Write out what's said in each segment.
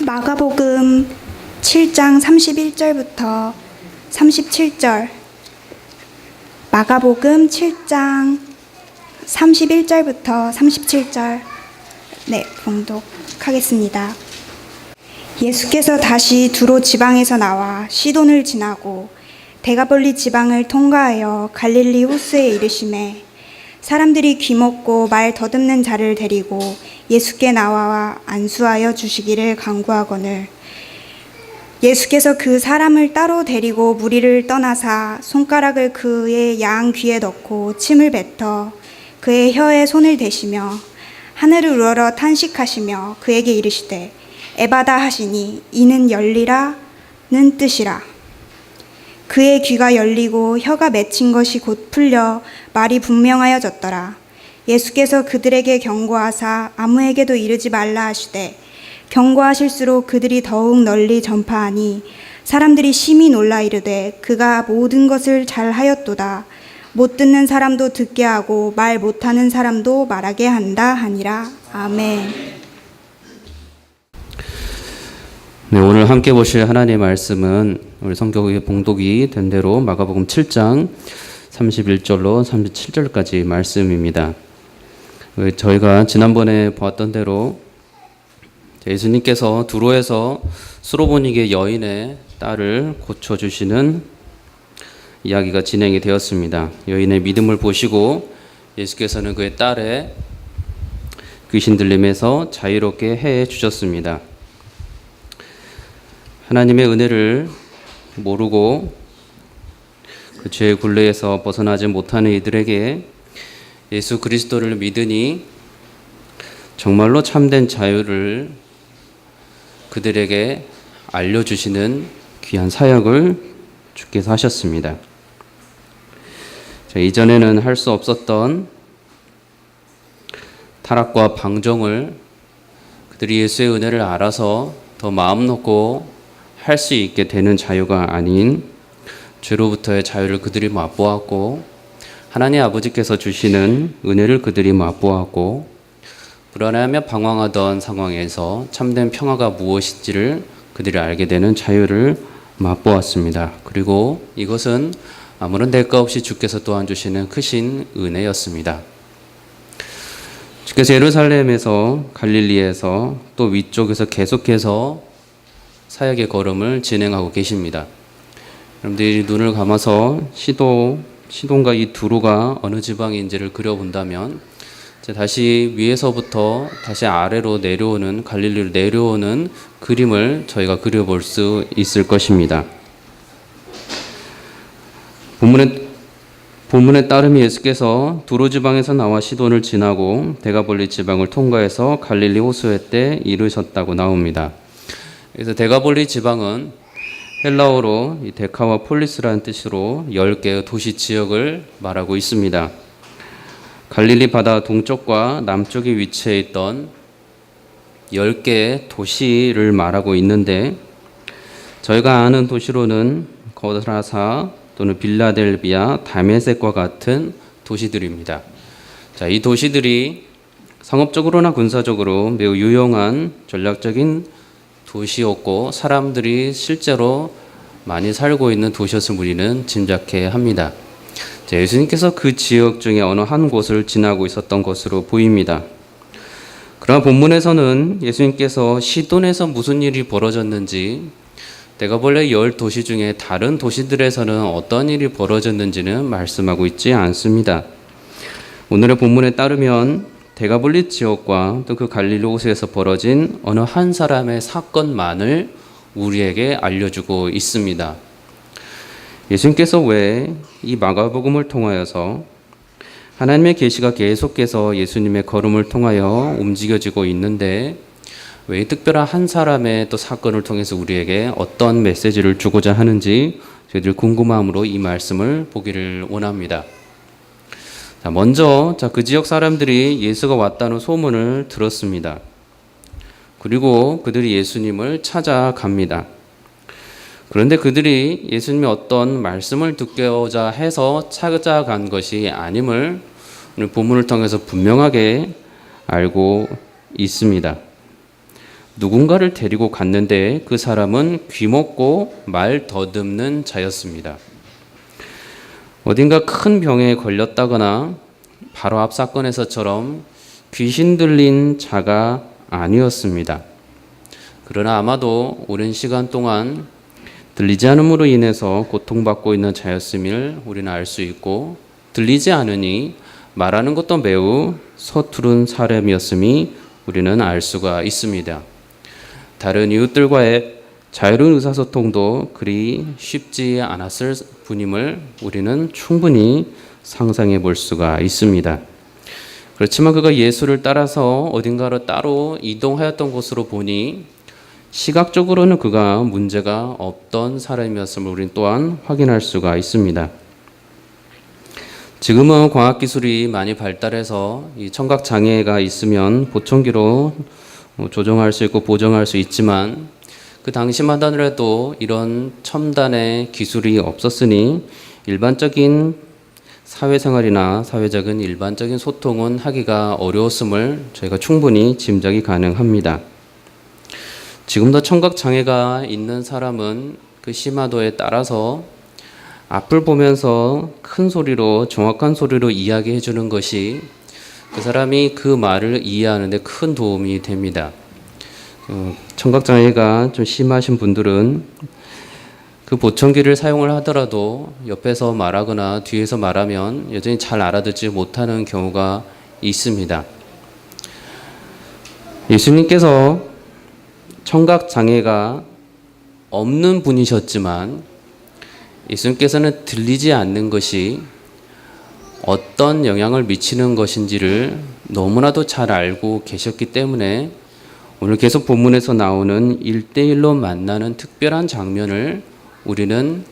마가복음 7장 31절부터 37절. 마가복음 7장 31절부터 37절. 네, 봉독하겠습니다. 예수께서 다시 두로 지방에서 나와 시돈을 지나고 데가볼리 지방을 통과하여 갈릴리 호수에 이르시매 사람들이 귀먹고 말 더듬는 자를 데리고 예수께 나와 안수하여 주시기를 간구하거늘 예수께서 그 사람을 따로 데리고 무리를 떠나사 손가락을 그의 양 귀에 넣고 침을 뱉어 그의 혀에 손을 대시며 하늘을 우러러 탄식하시며 그에게 이르시되 에바다 하시니 이는 열리라는 뜻이라. 그의 귀가 열리고 혀가 맺힌 것이 곧 풀려 말이 분명하여졌더라. 예수께서 그들에게 경고하사 아무에게도 이르지 말라 하시되 경고하실수록 그들이 더욱 널리 전파하니 사람들이 심히 놀라 이르되 그가 모든 것을 잘 하였도다. 못 듣는 사람도 듣게 하고 말 못하는 사람도 말하게 한다 하니라. 아멘. 네, 오늘 함께 보실 하나님의 말씀은 우리 성경의 봉독이 된 대로 마가복음 7장 31절로 37절까지 말씀입니다. 저희가 지난번에 보았던 대로 예수님께서 두로에서 수로보니게 여인의 딸을 고쳐주시는 이야기가 진행이 되었습니다. 여인의 믿음을 보시고 예수께서는 그의 딸의 귀신 들림에서 자유롭게 해 주셨습니다. 하나님의 은혜를 모르고 그 죄의 굴레에서 벗어나지 못하는 이들에게 예수 그리스도를 믿으니 정말로 참된 자유를 그들에게 알려주시는 귀한 사역을 주께서 하셨습니다. 이전에는 할 수 없었던 타락과 방종을 그들이 예수의 은혜를 알아서 더 마음 놓고 할 수 있게 되는 자유가 아닌 죄로부터의 자유를 그들이 맛보았고 하나님 아버지께서 주시는 은혜를 그들이 맛보았고 불안해하며 방황하던 상황에서 참된 평화가 무엇인지를 그들이 알게 되는 자유를 맛보았습니다. 그리고 이것은 아무런 대가 없이 주께서 또한 주시는 크신 은혜였습니다. 주께서 예루살렘에서 갈릴리에서 또 위쪽에서 계속해서 사역의 걸음을 진행하고 계십니다. 여러분들이 눈을 감아서 시돈과 이 두로가 어느 지방인지를 그려본다면 다시 위에서부터 다시 아래로 내려오는 갈릴리로 내려오는 그림을 저희가 그려볼 수 있을 것입니다. 본문에 따르면 예수께서 두로 지방에서 나와 시돈을 지나고 데가볼리 지방을 통과해서 갈릴리 호수에 때 이르셨다고 나옵니다. 그래서 데가볼리 지방은 헬라어로 이 데카와 폴리스라는 뜻으로 10개의 도시 지역을 말하고 있습니다. 갈릴리 바다 동쪽과 남쪽에 위치해 있던 10개의 도시를 말하고 있는데 저희가 아는 도시로는 거라사 또는 빌라델비아, 다메섹과 같은 도시들입니다. 자, 이 도시들이 상업적으로나 군사적으로 매우 유용한 전략적인 도시였고 사람들이 실제로 많이 살고 있는 도시였을 우리는 짐작해야 합니다. 자, 예수님께서 그 지역 중에 어느 한 곳을 지나고 있었던 것으로 보입니다. 그러나 본문에서는 예수님께서 시돈에서 무슨 일이 벌어졌는지 데가볼리 10도시 중에 다른 도시들에서는 어떤 일이 벌어졌는지는 말씀하고 있지 않습니다. 오늘의 본문에 따르면 데가볼리 지역과 또 그 갈릴리 호수에서 벌어진 어느 한 사람의 사건만을 우리에게 알려주고 있습니다. 예수님께서 왜 이 마가복음을 통하여서 하나님의 계시가 계속해서 예수님의 걸음을 통하여 움직여지고 있는데 왜 특별한 한 사람의 또 사건을 통해서 우리에게 어떤 메시지를 주고자 하는지 저희들 궁금함으로 이 말씀을 보기를 원합니다. 자, 먼저 그 지역 사람들이 예수가 왔다는 소문을 들었습니다. 그리고 그들이 예수님을 찾아갑니다. 그런데 그들이 예수님의 어떤 말씀을 듣고자 해서 찾아간 것이 아님을 오늘 본문을 통해서 분명하게 알고 있습니다. 누군가를 데리고 갔는데 그 사람은 귀먹고 말 더듬는 자였습니다. 어딘가 큰 병에 걸렸다거나 바로 앞 사건에서처럼 귀신 들린 자가 아니었습니다. 그러나 아마도 오랜 시간 동안 들리지 않음으로 인해서 고통받고 있는 자였음을 우리는 알 수 있고, 들리지 않으니 말하는 것도 매우 서투른 사람이었음이 우리는 알 수가 있습니다. 다른 이웃들과의 자유로운 의사소통도 그리 쉽지 않았을 분임을 우리는 충분히 상상해 볼 수가 있습니다. 그렇지만 그가 예수를 따라서 어딘가로 따로 이동하였던 것으로 보니 시각적으로는 그가 문제가 없던 사람이었음을 우리는 또한 확인할 수가 있습니다. 지금은 과학기술이 많이 발달해서 이 청각장애가 있으면 보청기로 조정할 수 있고 보정할 수 있지만, 그 당시만 하더라도 이런 첨단의 기술이 없었으니 일반적인 사회생활이나 사회적인 일반적인 소통은 하기가 어려웠음을 저희가 충분히 짐작이 가능합니다. 지금도 청각장애가 있는 사람은 그 심화도에 따라서 앞을 보면서 큰 소리로, 정확한 소리로 이야기해 주는 것이 그 사람이 그 말을 이해하는 데 큰 도움이 됩니다. 청각장애가 좀 심하신 분들은 그 보청기를 사용을 하더라도 옆에서 말하거나 뒤에서 말하면 여전히 잘 알아듣지 못하는 경우가 있습니다. 예수님께서 청각장애가 없는 분이셨지만 예수님께서는 들리지 않는 것이 어떤 영향을 미치는 것인지를 너무나도 잘 알고 계셨기 때문에 오늘 계속 본문에서 나오는 1대1로 만나는 특별한 장면을 우리는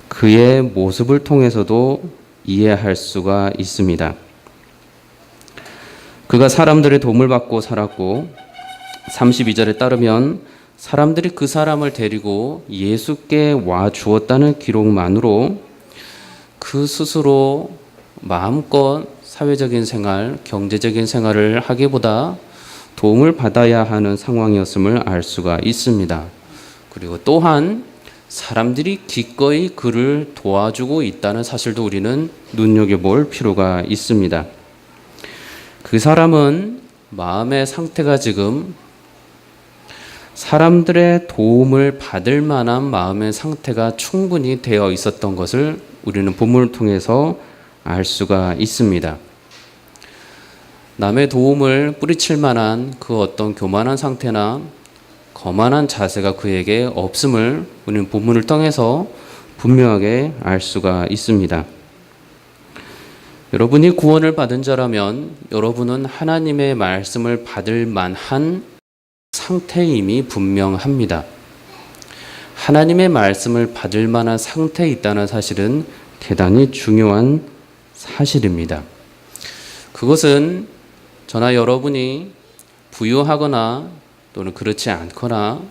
그의 모습을 통해서도 이해할 수가 있습니다. 그가 사람들의 도움을 받고 살았고, 32절에 따르면 사람들이 그 사람을 데리고 예수께 와 주었다는 기록만으로 그 스스로 마음껏 사회적인 생활, 경제적인 생활을 하기보다 도움을 받아야 하는 상황이었음을 알 수가 있습니다. 그리고 또한 사람들이 기꺼이 그를 도와주고 있다는 사실도 우리는 눈여겨볼 필요가 있습니다. 그 사람은 마음의 상태가 지금 사람들의 도움을 받을 만한 마음의 상태가 충분히 되어 있었던 것을 우리는 본문을 통해서 알 수가 있습니다. 남의 도움을 뿌리칠 만한 그 어떤 교만한 상태나 거만한 자세가 그에게 없음을 우리는 본문을 통해서 분명하게 알 수가 있습니다. 여러분이 구원을 받은 자라면 여러분은 하나님의 말씀을 받을 만한 상태임이 분명합니다. 하나님의 말씀을 받을 만한 상태에 있다는 사실은 대단히 중요한 사실입니다. 그것은 저나 여러분이 부유하거나 또는 그렇지 않거나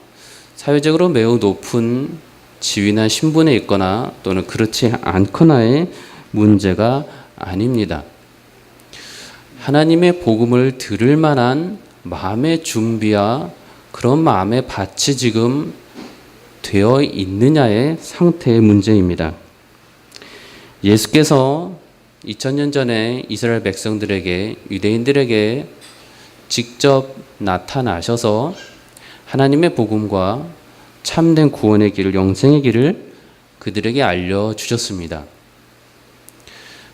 사회적으로 매우 높은 지위나 신분에 있거나 또는 그렇지 않거나의 문제가 아닙니다. 하나님의 복음을 들을 만한 마음의 준비와 그런 마음의 밭이 지금 되어 있느냐의 상태의 문제입니다. 예수께서 2000년 전에 이스라엘 백성들에게, 유대인들에게 직접 나타나셔서 하나님의 복음과 참된 구원의 길을, 영생의 길을 그들에게 알려주셨습니다.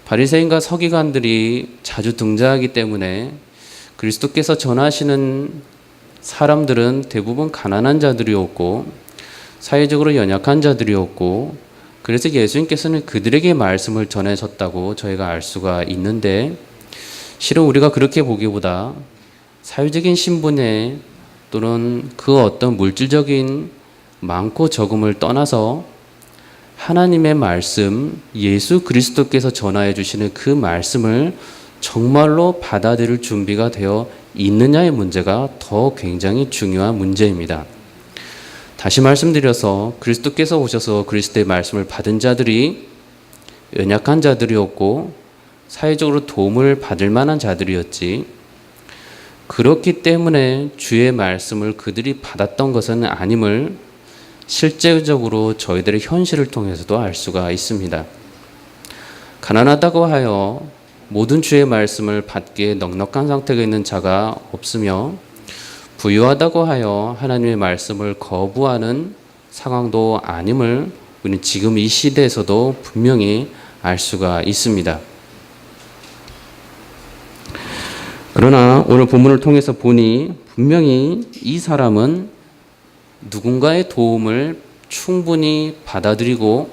바리새인과 서기관들이 자주 등장하기 때문에 그리스도께서 전하시는 사람들은 대부분 가난한 자들이었고 사회적으로 연약한 자들이었고, 그래서 예수님께서는 그들에게 말씀을 전하셨다고 저희가 알 수가 있는데, 실은 우리가 그렇게 보기보다 사회적인 신분에 또는 그 어떤 물질적인 많고 적음을 떠나서 하나님의 말씀, 예수 그리스도께서 전하여 주시는 그 말씀을 정말로 받아들일 준비가 되어 있느냐의 문제가 더 굉장히 중요한 문제입니다. 다시 말씀드려서 그리스도께서 오셔서 그리스도의 말씀을 받은 자들이 연약한 자들이었고 사회적으로 도움을 받을 만한 자들이었지, 그렇기 때문에 주의 말씀을 그들이 받았던 것은 아님을 실제적으로 저희들의 현실을 통해서도 알 수가 있습니다. 가난하다고 하여 모든 주의 말씀을 받기에 넉넉한 상태가 있는 자가 없으며, 부유하다고 하여 하나님의 말씀을 거부하는 상황도 아님을 우리는 지금 이 시대에서도 분명히 알 수가 있습니다. 그러나 오늘 본문을 통해서 보니 분명히 이 사람은 누군가의 도움을 충분히 받아들이고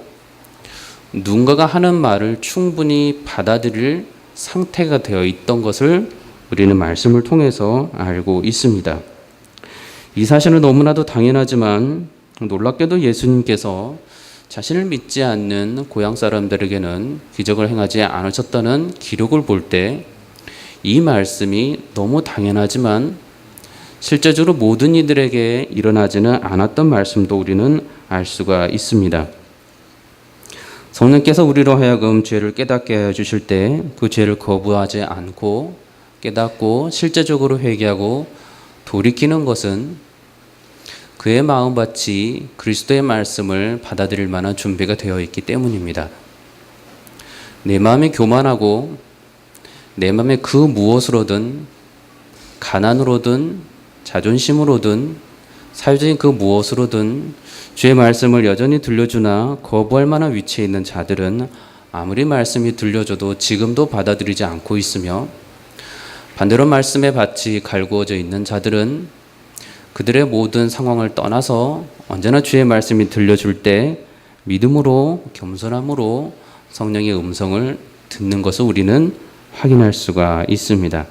누군가가 하는 말을 충분히 받아들일 상태가 되어 있던 것을 우리는 말씀을 통해서 알고 있습니다. 이 사실은 너무나도 당연하지만 놀랍게도 예수님께서 자신을 믿지 않는 고향 사람들에게는 기적을 행하지 않으셨다는 기록을 볼 때 이 말씀이 너무 당연하지만 실제적으로 모든 이들에게 일어나지는 않았던 말씀도 우리는 알 수가 있습니다. 성령께서 우리로 하여금 죄를 깨닫게 하여 주실 때 그 죄를 거부하지 않고 깨닫고 실제적으로 회개하고 돌이키는 것은 그의 마음밭이 그리스도의 말씀을 받아들일 만한 준비가 되어 있기 때문입니다. 내 마음이 교만하고 내 마음에 그 무엇으로든 가난으로든 자존심으로든 사회적인 그 무엇으로든 주의 말씀을 여전히 들려주나 거부할 만한 위치에 있는 자들은 아무리 말씀이 들려줘도 지금도 받아들이지 않고 있으며, 반대로 말씀의 밭이 갈구어져 있는 자들은 그들의 모든 상황을 떠나서 언제나 주의 말씀이 들려줄 때 믿음으로 겸손함으로 성령의 음성을 듣는 것을 우리는 확인할 수가 있습니다.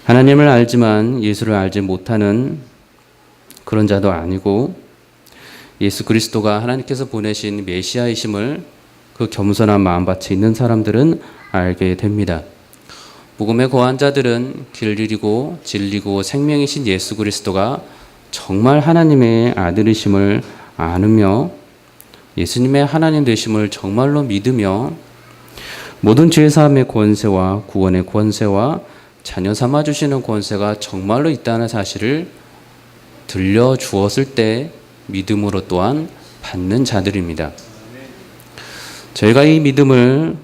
하나님을 알지만 예수를 알지 못하는 그런 자도 아니고, 예수 그리스도가 하나님께서 보내신 메시아이심을 그 겸손한 마음밭에 있는 사람들은 알게 됩니다. 복음에 거한 자들은 길 잃고 진리고 생명이신 예수 그리스도가 정말 하나님의 아들이심을 아느며 예수님의 하나님 되심을 정말로 믿으며 모든 죄 사함의 권세와 구원의 권세와 자녀 삼아 주시는 권세가 정말로 있다는 사실을 들려주었을 때 믿음으로 또한 받는 자들입니다. 저희가 이 믿음을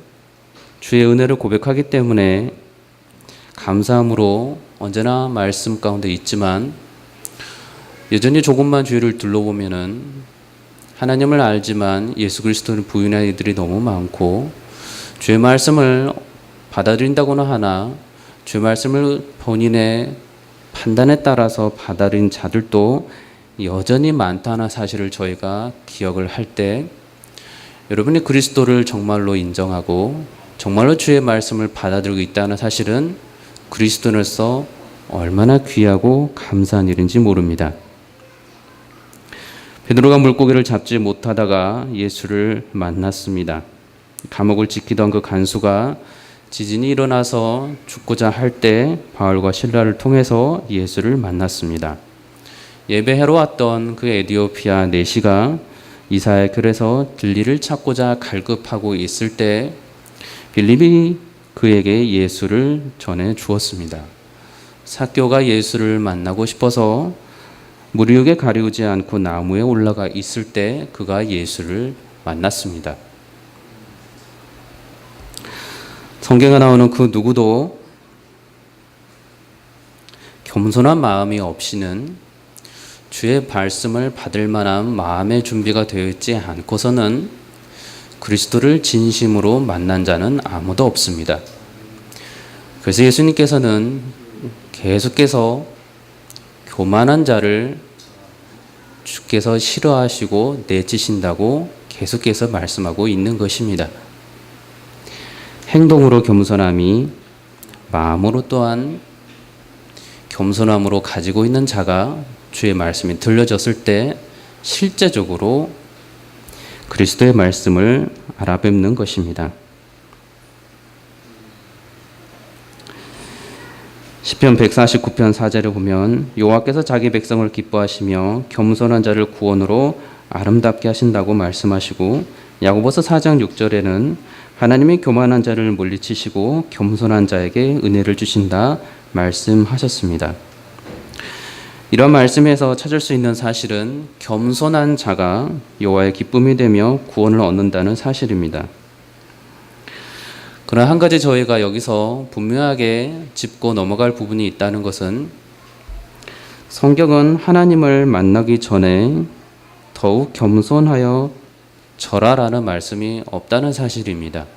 주의 은혜를 고백하기 때문에 감사함으로 언제나 말씀 가운데 있지만, 여전히 조금만 주위를 둘러보면은 하나님을 알지만 예수 그리스도를 부인하는 이들이 너무 많고, 주의 말씀을 받아들인다고는 하나 주의 말씀을 본인의 판단에 따라서 받아들인 자들도 여전히 많다는 사실을 저희가 기억을 할 때, 여러분이 그리스도를 정말로 인정하고 정말로 주의 말씀을 받아들이고 있다는 사실은 그리스도로서 얼마나 귀하고 감사한 일인지 모릅니다. 베드로가 물고기를 잡지 못하다가 예수를 만났습니다. 감옥을 지키던 그 간수가 지진이 일어나서 죽고자 할 때 바울과 실라를 통해서 예수를 만났습니다. 예배하러 왔던 그 에디오피아 내시가 이사야 글에서 진리를 찾고자 갈급하고 있을 때 빌립이 그에게 예수를 전해 주었습니다. 삭개오가 예수를 만나고 싶어서 무리에게 가리우지 않고 나무에 올라가 있을 때 그가 예수를 만났습니다. 성경에 나오는 그 누구도 겸손한 마음이 없이는 주의 말씀을 받을 만한 마음의 준비가 되어 있지 않고서는 그리스도를 진심으로 만난 자는 아무도 없습니다. 그래서 예수님께서는 계속해서 교만한 자를 주께서 싫어하시고 내치신다고 계속해서 말씀하고 있는 것입니다. 행동으로 겸손함이 마음으로 또한 겸손함으로 가지고 있는 자가 주의 말씀이 들려졌을 때 실제적으로 그리스도의 말씀을 알아뵙는 것입니다. 시편 149편 4절에 보면 여호와께서 자기 백성을 기뻐하시며 겸손한 자를 구원으로 아름답게 하신다고 말씀하시고, 야고보서 4장 6절에는 하나님이 교만한 자를 물리치시고 겸손한 자에게 은혜를 주신다 말씀하셨습니다. 이런 말씀에서 찾을 수 있는 사실은 겸손한 자가 여호와의 기쁨이 되며 구원을 얻는다는 사실입니다. 그러나 한 가지 저희가 여기서 분명하게 짚고 넘어갈 부분이 있다는 것은 성경은 하나님을 만나기 전에 더욱 겸손하여 절하라는 말씀이 없다는 사실입니다.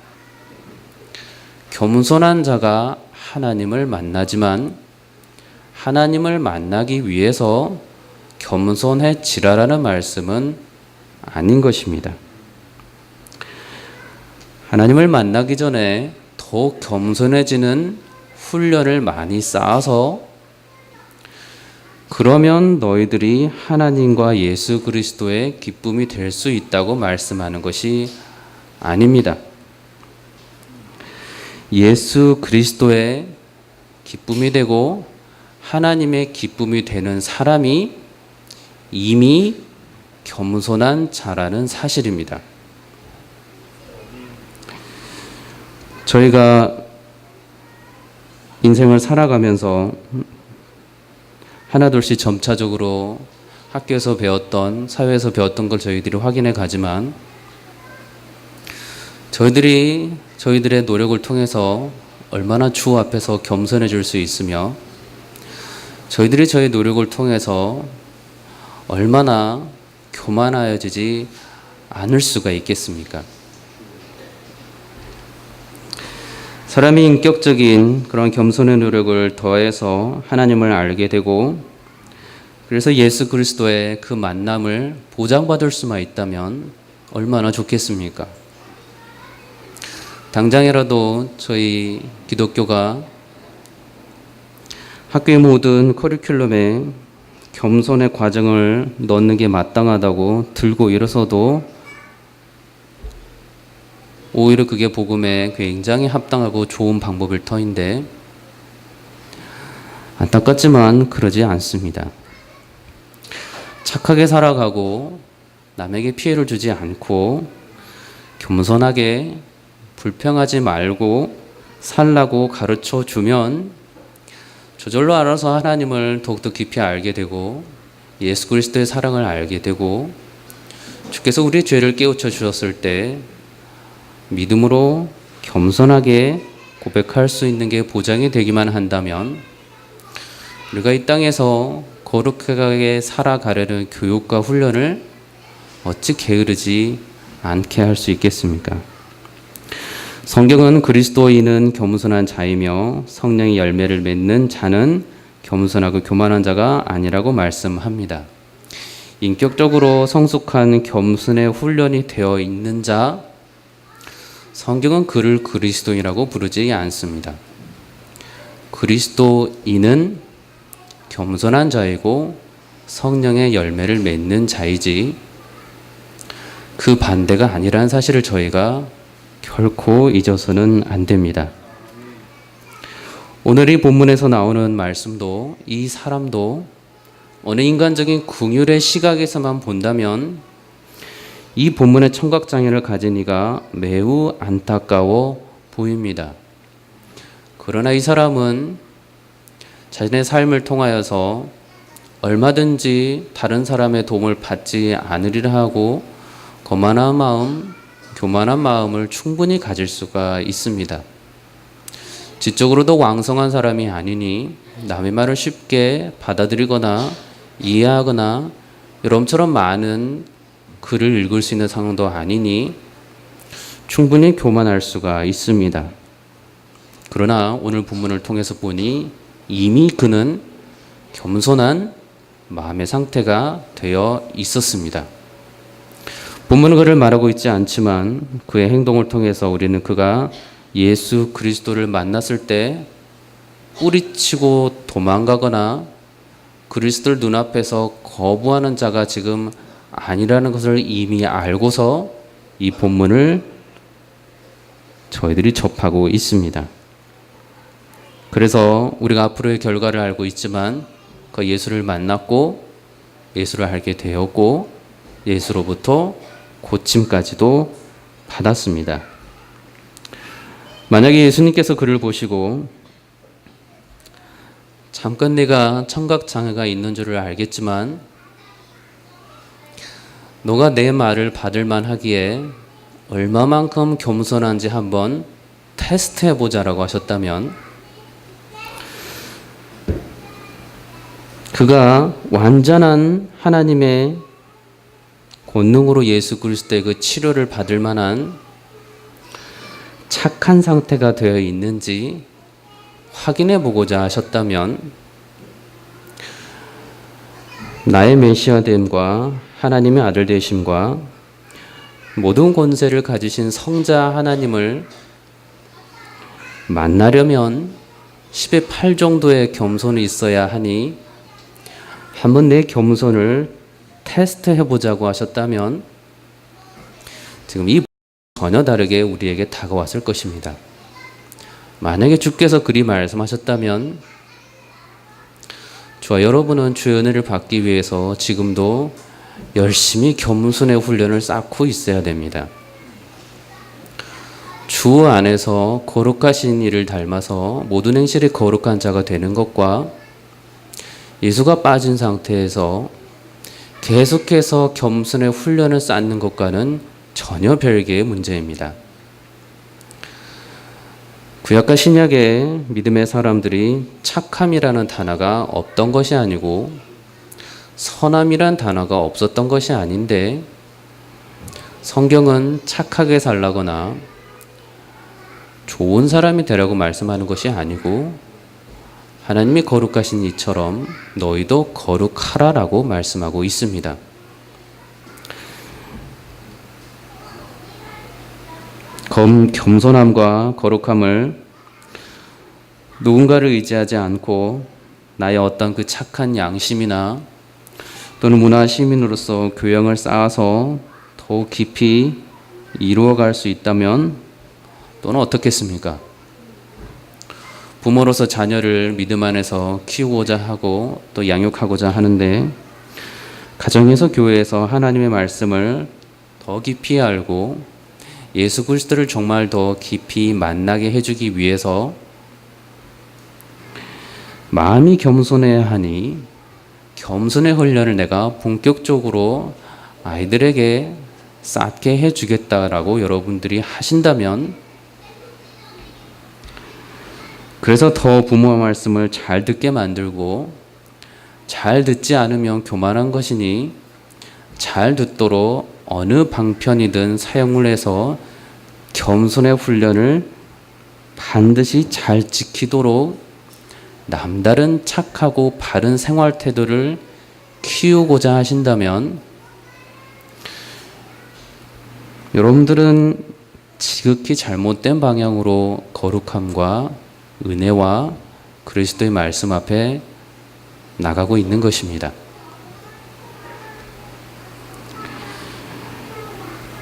겸손한 자가 하나님을 만나지만 하나님을 만나기 위해서 겸손해지라라는 말씀은 아닌 것입니다. 하나님을 만나기 전에 더욱 겸손해지는 훈련을 많이 쌓아서 그러면 너희들이 하나님과 예수 그리스도의 기쁨이 될 수 있다고 말씀하는 것이 아닙니다. 예수 그리스도의 기쁨이 되고 하나님의 기쁨이 되는 사람이 이미 겸손한 자라는 사실입니다. 저희가 인생을 살아가면서 하나둘씩 점차적으로 학교에서 배웠던, 사회에서 배웠던 걸 저희들이 확인해 가지만 저희들의 노력을 통해서 얼마나 주 앞에서 겸손해질 수 있으며 저희들이 저희 노력을 통해서 얼마나 교만하여지지 않을 수가 있겠습니까? 사람이 인격적인 그런 겸손의 노력을 더해서 하나님을 알게 되고 그래서 예수 그리스도의 그 만남을 보장받을 수만 있다면 얼마나 좋겠습니까? 당장이라도 저희 기독교가 학교의 모든 커리큘럼에 겸손의 과정을 넣는 게 마땅하다고 들고 일어서도 오히려 그게 복음에 굉장히 합당하고 좋은 방법일 터인데 안타깝지만 그러지 않습니다. 착하게 살아가고 남에게 피해를 주지 않고 겸손하게 불평하지 말고 살라고 가르쳐 주면 저절로 알아서 하나님을 더욱더 깊이 알게 되고 예수 그리스도의 사랑을 알게 되고 주께서 우리의 죄를 깨우쳐 주셨을 때 믿음으로 겸손하게 고백할 수 있는 게 보장이 되기만 한다면 우리가 이 땅에서 거룩하게 살아가려는 교육과 훈련을 어찌 게으르지 않게 할 수 있겠습니까? 성경은 그리스도인은 겸손한 자이며 성령의 열매를 맺는 자는 겸손하고 교만한 자가 아니라고 말씀합니다. 인격적으로 성숙한 겸손의 훈련이 되어 있는 자, 성경은 그를 그리스도인이라고 부르지 않습니다. 그리스도인은 겸손한 자이고 성령의 열매를 맺는 자이지 그 반대가 아니라는 사실을 저희가 결코 잊어서는 안 됩니다. 오늘 이 본문에서 나오는 말씀도 이 사람도 어느 인간적인 긍휼의 시각에서만 본다면 이 본문의 청각장애를 가진 이가 매우 안타까워 보입니다. 그러나 이 사람은 자신의 삶을 통하여서 얼마든지 다른 사람의 도움을 받지 않으리라 하고 거만한 마음, 교만한 마음을 충분히 가질 수가 있습니다. 지적으로도 왕성한 사람이 아니니 남의 말을 쉽게 받아들이거나 이해하거나 여러분처럼 많은 글을 읽을 수 있는 상황도 아니니 충분히 교만할 수가 있습니다. 그러나 오늘 본문을 통해서 보니 이미 그는 겸손한 마음의 상태가 되어 있었습니다. 본문은 그를 말하고 있지 않지만 그의 행동을 통해서 우리는 그가 예수 그리스도를 만났을 때 뿌리치고 도망가거나 그리스도를 눈앞에서 거부하는 자가 지금 아니라는 것을 이미 알고서 이 본문을 저희들이 접하고 있습니다. 그래서 우리가 앞으로의 결과를 알고 있지만 그 예수를 만났고 예수를 알게 되었고 예수로부터 고침까지도 받았습니다. 만약에 예수님께서 그를 보시고 잠깐 네가 청각장애가 있는 줄을 알겠지만 너가 내 말을 받을 만하기에 얼마만큼 겸손한지 한번 테스트해보자라고 하셨다면 그가 완전한 하나님의 권능으로 예수 그리스도의 그 치료를 받을 만한 착한 상태가 되어 있는지 확인해 보고자 하셨다면 나의 메시아 됨과 하나님의 아들 되심과 모든 권세를 가지신 성자 하나님을 만나려면 10의 8 정도의 겸손이 있어야 하니 한번 내 겸손을 테스트해 보자고 하셨다면 지금 이 전혀 다르게 우리에게 다가왔을 것입니다. 만약에 주께서 그리 말씀하셨다면 저와 여러분은 주의 은혜를 받기 위해서 지금도 열심히 겸손의 훈련을 쌓고 있어야 됩니다. 주 안에서 거룩하신 이를 닮아서 모든 행실이 거룩한 자가 되는 것과 예수가 빠진 상태에서 계속해서 겸손의 훈련을 쌓는 것과는 전혀 별개의 문제입니다. 구약과 신약의 믿음의 사람들이 착함이라는 단어가 없던 것이 아니고 선함이란 단어가 없었던 것이 아닌데 성경은 착하게 살라거나 좋은 사람이 되라고 말씀하는 것이 아니고 하나님이 거룩하신 이처럼 너희도 거룩하라라고 말씀하고 있습니다. 겸손함과 거룩함을 누군가를 의지하지 않고 나의 어떤 그 착한 양심이나 또는 문화 시민으로서 교양을 쌓아서 더욱 깊이 이루어갈 수 있다면 또는 어떻겠습니까? 부모로서 자녀를 믿음 안에서 키우고자 하고 또 양육하고자 하는데 가정에서 교회에서 하나님의 말씀을 더 깊이 알고 예수 그리스도를 정말 더 깊이 만나게 해주기 위해서 마음이 겸손해야 하니 겸손의 훈련을 내가 본격적으로 아이들에게 쌓게 해주겠다라고 여러분들이 하신다면 그래서 더 부모의 말씀을 잘 듣게 만들고 잘 듣지 않으면 교만한 것이니 잘 듣도록 어느 방편이든 사용을 해서 겸손의 훈련을 반드시 잘 지키도록 남다른 착하고 바른 생활 태도를 키우고자 하신다면 여러분들은 지극히 잘못된 방향으로 거룩함과 은혜와 그리스도의 말씀 앞에 나가고 있는 것입니다.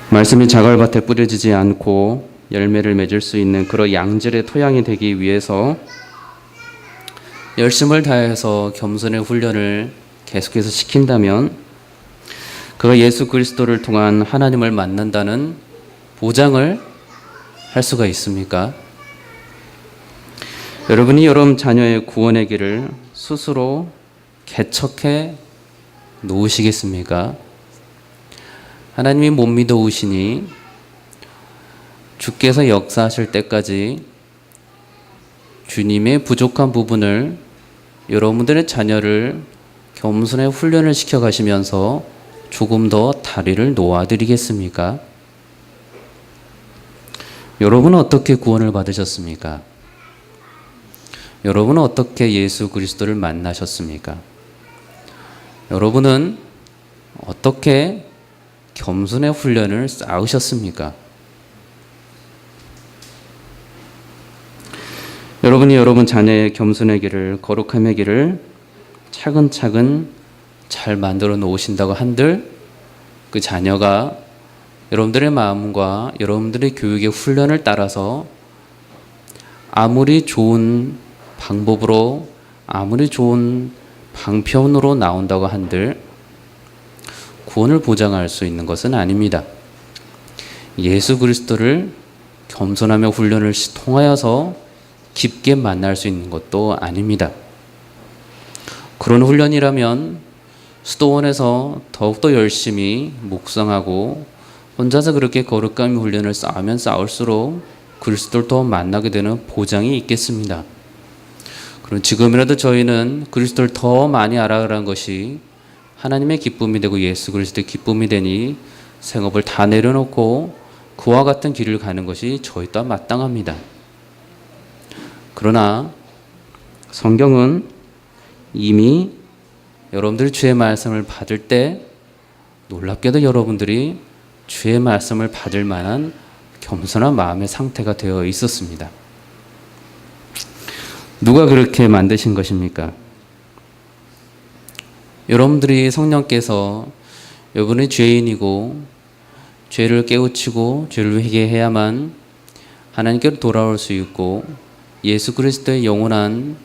말씀이 자갈밭에 뿌려지지 않고 열매를 맺을 수 있는 그런 양질의 토양이 되기 위해서 열심을 다해서 겸손의 훈련을 계속해서 시킨다면 그가 예수 그리스도를 통한 하나님을 만난다는 보장을 할 수가 있습니까? 여러분이 여러분 자녀의 구원의 길을 스스로 개척해 놓으시겠습니까? 하나님이 못 믿어오시니 주께서 역사하실 때까지 주님의 부족한 부분을 여러분들의 자녀를 겸손의 훈련을 시켜가시면서 조금 더 다리를 놓아드리겠습니까? 여러분은 어떻게 구원을 받으셨습니까? 여러분은 어떻게 예수 그리스도를 만나셨습니까? 여러분은 어떻게 겸손의 훈련을 쌓으셨습니까? 여러분이 여러분 자녀의 겸손의 길을, 거룩함의 길을 차근차근 잘 만들어 놓으신다고 한들 그 자녀가 여러분들의 마음과 여러분들의 교육의 훈련을 따라서 아무리 좋은 방법으로 아무리 좋은 방편으로 나온다고 한들 구원을 보장할 수 있는 것은 아닙니다. 예수 그리스도를 겸손하며 훈련을 통하여서 깊게 만날 수 있는 것도 아닙니다. 그런 훈련이라면 수도원에서 더욱더 열심히 묵상하고 혼자서 그렇게 거룩함 훈련을 쌓으면 쌓을수록 그리스도를 더 만나게 되는 보장이 있겠습니다. 그럼 지금이라도 저희는 그리스도를 더 많이 알아가는 것이 하나님의 기쁨이 되고 예수 그리스도의 기쁨이 되니 생업을 다 내려놓고 그와 같은 길을 가는 것이 저희 또한 마땅합니다. 그러나 성경은 이미 여러분들이 주의 말씀을 받을 때 놀랍게도 여러분들이 주의 말씀을 받을 만한 겸손한 마음의 상태가 되어 있었습니다. 누가 그렇게 만드신 것입니까? 여러분들이 성령께서 여러분이 죄인이고 죄를 깨우치고 죄를 회개해야만 하나님께로 돌아올 수 있고 예수 그리스도의 영원한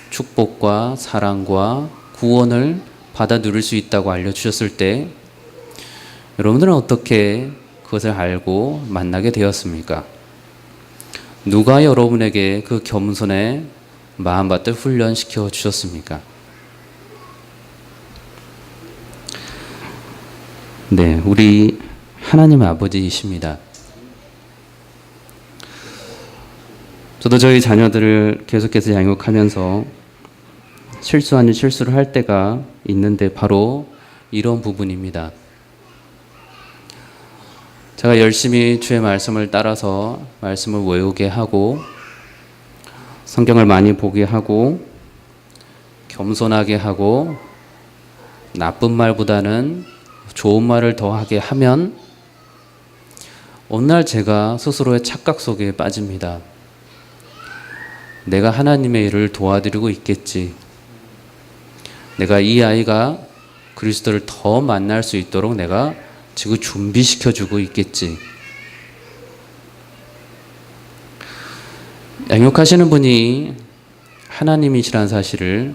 축복과 사랑과 구원을 받아 누릴 수 있다고 알려주셨을 때 여러분들은 어떻게 그것을 알고 만나게 되었습니까? 누가 여러분에게 그 겸손의 마음밭을 훈련시켜 주셨습니까? 네, 우리 하나님 아버지이십니다. 저도 저희 자녀들을 계속해서 양육하면서 실수 아닌 실수를 할 때가 있는데 바로 이런 부분입니다. 제가 열심히 주의 말씀을 따라서 말씀을 외우게 하고 성경을 많이 보게 하고 겸손하게 하고 나쁜 말보다는 좋은 말을 더하게 하면 어느 날 제가 스스로의 착각 속에 빠집니다. 내가 하나님의 일을 도와드리고 있겠지. 내가 이 아이가 그리스도를 더 만날 수 있도록 내가 지금 준비시켜주고 있겠지. 양육하시는 분이 하나님이시라는 사실을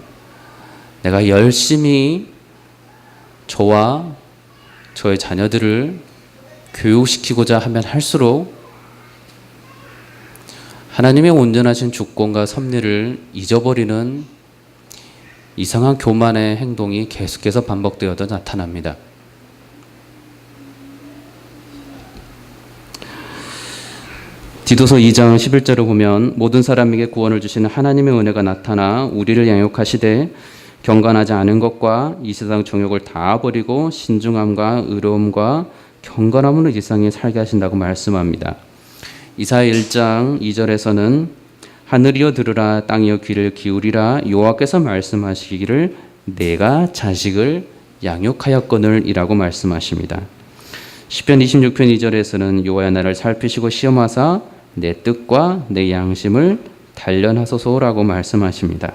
내가 열심히 저와 저의 자녀들을 교육시키고자 하면 할수록 하나님의 온전하신 주권과 섭리를 잊어버리는 이상한 교만의 행동이 계속해서 반복되어도 나타납니다. 디도서 2장 11절을 보면 모든 사람에게 구원을 주시는 하나님의 은혜가 나타나 우리를 양육하시되 경건하지 않은 것과 이 세상 정욕을 다 버리고 신중함과 의로움과 경건함으로 이 세상에 살게 하신다고 말씀합니다. 이사야 1장 2절에서는 하늘이여 들으라 땅이여 귀를 기울이라 여호와께서 말씀하시기를 내가 자식을 양육하였거늘 이라고 말씀하십니다. 시편 26편 2절에서는 여호와여 나를 살피시고 시험하사 내 뜻과 내 양심을 단련하소서라고 말씀하십니다.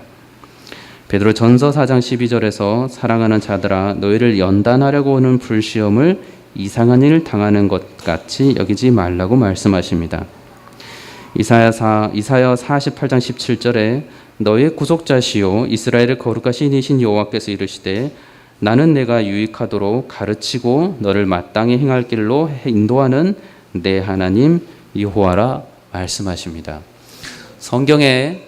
베드로 전서 4장 12절에서 사랑하는 자들아 너희를 연단하려고 오는 불시험을 이상한 일을 당하는 것 같이 여기지 말라고 말씀하십니다. 이사야 48장 17절에 너의 구속자시요 이스라엘의 거룩하신 이신 여호와께서 이르시되 나는 내가 유익하도록 가르치고 너를 마땅히 행할 길로 인도하는 내 하나님 여호와라 말씀하십니다. 성경에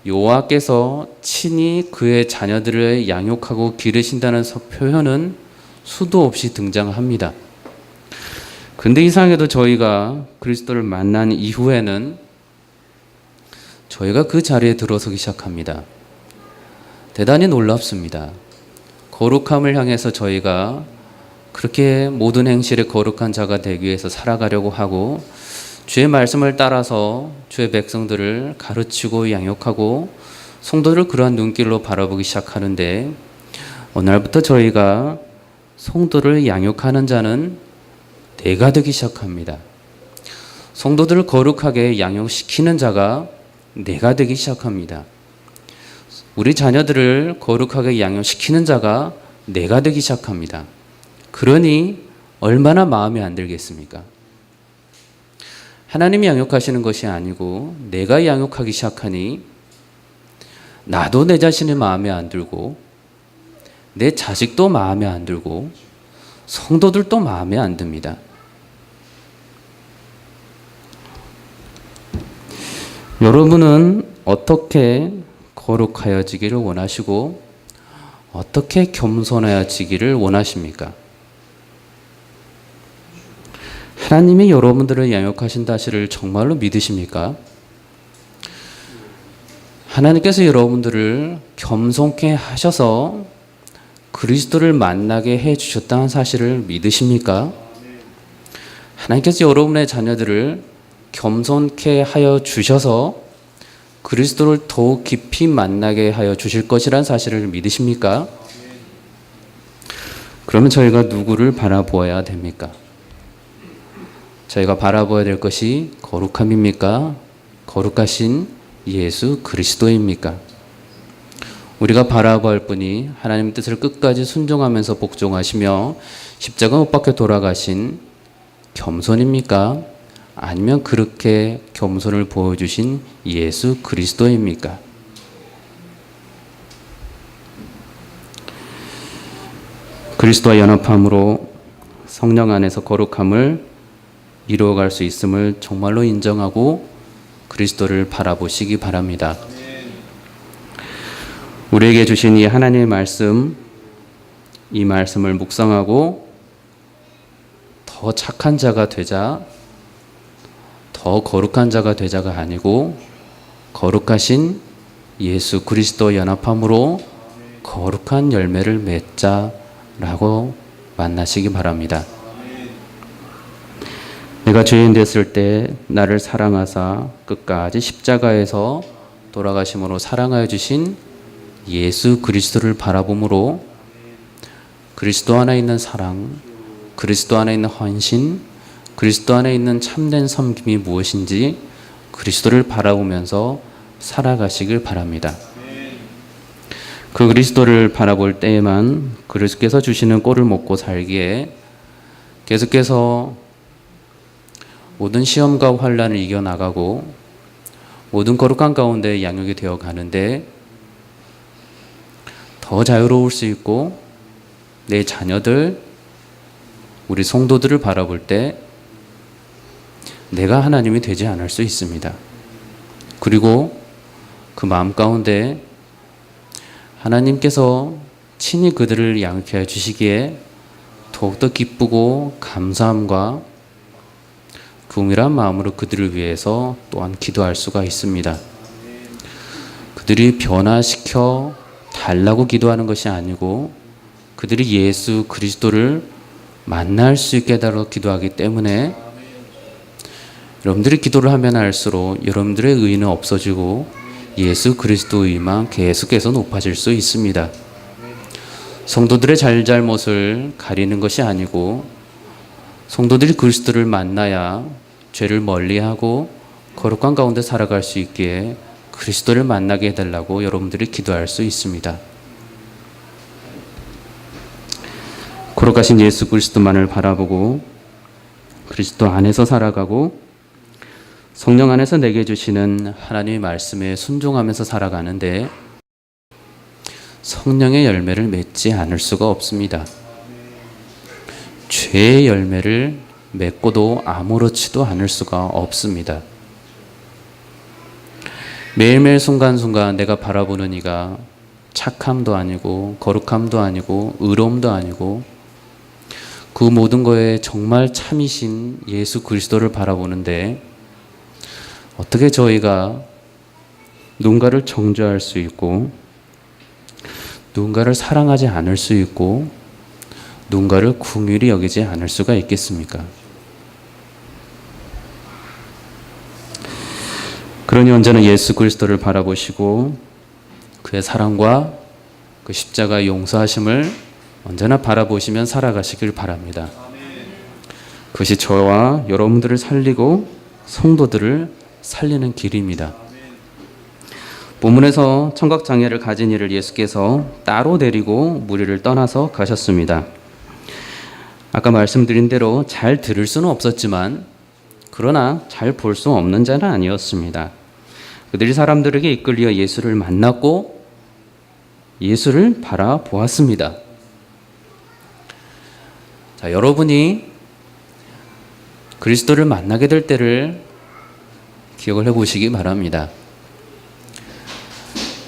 여호와께서 친히 그의 자녀들을 양육하고 기르신다는 표현은 수도 없이 등장합니다. 근데 이상하게도 저희가 그리스도를 만난 이후에는 저희가 그 자리에 들어서기 시작합니다. 대단히 놀랍습니다. 거룩함을 향해서 저희가 그렇게 모든 행실에 거룩한 자가 되기 위해서 살아가려고 하고 주의 말씀을 따라서 주의 백성들을 가르치고 양육하고 성도를 그러한 눈길로 바라보기 시작하는데 어느 날부터 저희가 성도를 양육하는 자는 내가 되기 시작합니다. 성도들을 거룩하게 양육시키는 자가 내가 되기 시작합니다. 우리 자녀들을 거룩하게 양육시키는 자가 내가 되기 시작합니다. 그러니 얼마나 마음에 안 들겠습니까? 하나님이 양육하시는 것이 아니고 내가 양육하기 시작하니 나도 내 자신의 마음에 안 들고 내 자식도 마음에 안 들고 성도들도 마음에 안 듭니다. 여러분은 어떻게 거룩하여지기를 원하시고 어떻게 겸손해지기를 원하십니까? 하나님이 여러분들을 양육하신다 사실을 정말로 믿으십니까? 하나님께서 여러분들을 겸손케 하셔서 그리스도를 만나게 해주셨다는 사실을 믿으십니까? 하나님께서 여러분의 자녀들을 겸손케 하여 주셔서 그리스도를 더욱 깊이 만나게 하여 주실 것이라는 사실을 믿으십니까? 그러면 저희가 누구를 바라보아야 됩니까? 저희가 바라보아야 될 것이 거룩함입니까? 거룩하신 예수 그리스도입니까? 우리가 바라보아야 할 분이 하나님의 뜻을 끝까지 순종하면서 복종하시며 십자가 못 박혀 돌아가신 겸손입니까? 아니면 그렇게 겸손을 보여주신 예수 그리스도입니까? 그리스도와 연합함으로 성령 안에서 거룩함을 이루어갈 수 있음을 정말로 인정하고 그리스도를 바라보시기 바랍니다. 우리에게 주신 이 하나님의 말씀, 이 말씀을 묵상하고 더 착한 자가 되자, 더 거룩한 자가 되자가 아니고 거룩하신 예수 그리스도 연합함으로 거룩한 열매를 맺자라고 만나시기 바랍니다. 내가 죄인 됐을 때 나를 사랑하사 끝까지 십자가에서 돌아가심으로 사랑하여 주신 예수 그리스도를 바라봄으로 그리스도 안에 있는 사랑, 그리스도 안에 있는 헌신, 그리스도 안에 있는 참된 섬김이 무엇인지 그리스도를 바라보면서 살아가시길 바랍니다. 그 그리스도를 바라볼 때에만 그리스도께서 주시는 꼴을 먹고 살기에 계속해서 모든 시험과 환난을 이겨나가고 모든 거룩한 가운데 양육이 되어 가는데 더 자유로울 수 있고 내 자녀들, 우리 성도들을 바라볼 때 내가 하나님이 되지 않을 수 있습니다. 그리고 그 마음 가운데 하나님께서 친히 그들을 양육해 주시기에 더욱더 기쁘고 감사함과 긍휼한 마음으로 그들을 위해서 또한 기도할 수가 있습니다. 그들이 변화시켜 달라고 기도하는 것이 아니고 그들이 예수 그리스도를 만날 수 있게 해달라고 기도하기 때문에 여러분들이 기도를 하면 할수록 여러분들의 의는 없어지고 예수 그리스도의 의만 계속해서 높아질 수 있습니다. 성도들의 잘잘못을 가리는 것이 아니고 성도들이 그리스도를 만나야 죄를 멀리하고 거룩한 가운데 살아갈 수 있기에 그리스도를 만나게 해달라고 여러분들이 기도할 수 있습니다. 거룩하신 예수 그리스도만을 바라보고 그리스도 안에서 살아가고 성령 안에서 내게 주시는 하나님의 말씀에 순종하면서 살아가는데 성령의 열매를 맺지 않을 수가 없습니다. 죄의 열매를 맺고도 아무렇지도 않을 수가 없습니다. 매일매일 순간순간 내가 바라보는 이가 착함도 아니고 거룩함도 아니고 의로움도 아니고 그 모든 거에 정말 참이신 예수 그리스도를 바라보는데 어떻게 저희가 누군가를 정죄할 수 있고 누군가를 사랑하지 않을 수 있고 누군가를 긍휼히 여기지 않을 수가 있겠습니까? 그러니 언제나 예수 그리스도를 바라보시고 그의 사랑과 그 십자가의 용서하심을 언제나 바라보시면 살아가시길 바랍니다. 그것이 저와 여러분들을 살리고 성도들을 살리는 길입니다. 본문에서 청각장애를 가진 이를 예수께서 따로 데리고 무리를 떠나서 가셨습니다. 아까 말씀드린 대로 잘 들을 수는 없었지만 그러나 잘 볼 수 없는 자는 아니었습니다. 그들이 사람들에게 이끌려 예수를 만났고 예수를 바라보았습니다. 자, 여러분이 그리스도를 만나게 될 때를 기억을 해보시기 바랍니다.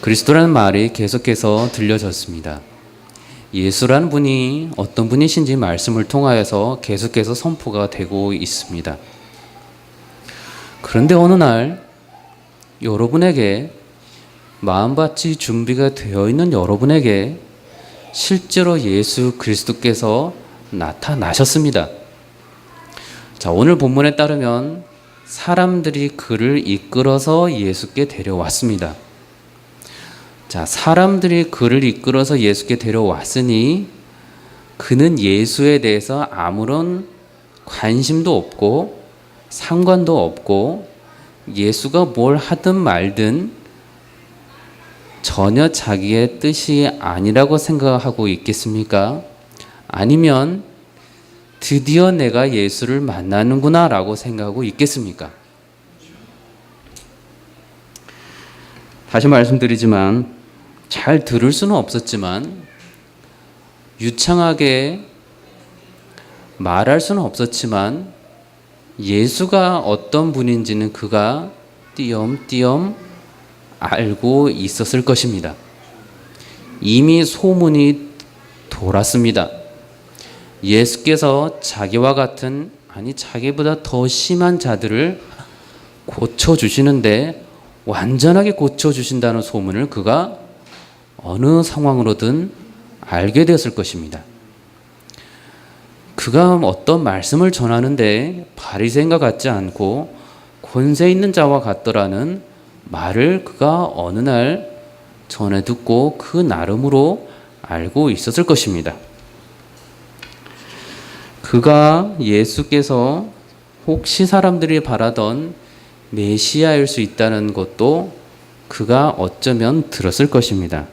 그리스도라는 말이 계속해서 들려졌습니다. 예수라는 분이 어떤 분이신지 말씀을 통하여서 계속해서 선포가 되고 있습니다. 그런데 어느 날 여러분에게 마음밭이 준비가 되어 있는 여러분에게 실제로 예수 그리스도께서 나타나셨습니다. 자, 오늘 본문에 따르면 사람들이 그를 이끌어서 예수께 데려왔습니다. 자, 사람들이 그를 이끌어서 예수께 데려왔으니 그는 예수에 대해서 아무런 관심도 없고 상관도 없고 예수가 뭘 하든 말든 전혀 자기의 뜻이 아니라고 생각하고 있겠습니까? 아니면 드디어 내가 예수를 만나는구나 라고 생각하고 있겠습니까? 다시 말씀드리지만 잘 들을 수는 없었지만 유창하게 말할 수는 없었지만 예수가 어떤 분인지는 그가 띄엄띄엄 알고 있었을 것입니다. 이미 소문이 돌았습니다. 예수께서 자기와 같은, 아니 자기보다 더 심한 자들을 고쳐주시는데 완전하게 고쳐주신다는 소문을 그가 어느 상황으로든 알게 되었을 것입니다. 그가 어떤 말씀을 전하는데 바리새인과 같지 않고 권세 있는 자와 같더라는 말을 그가 어느 날 전해 듣고 그 나름으로 알고 있었을 것입니다. 그가 예수께서 혹시 사람들이 바라던 메시아일 수 있다는 것도 그가 어쩌면 들었을 것입니다.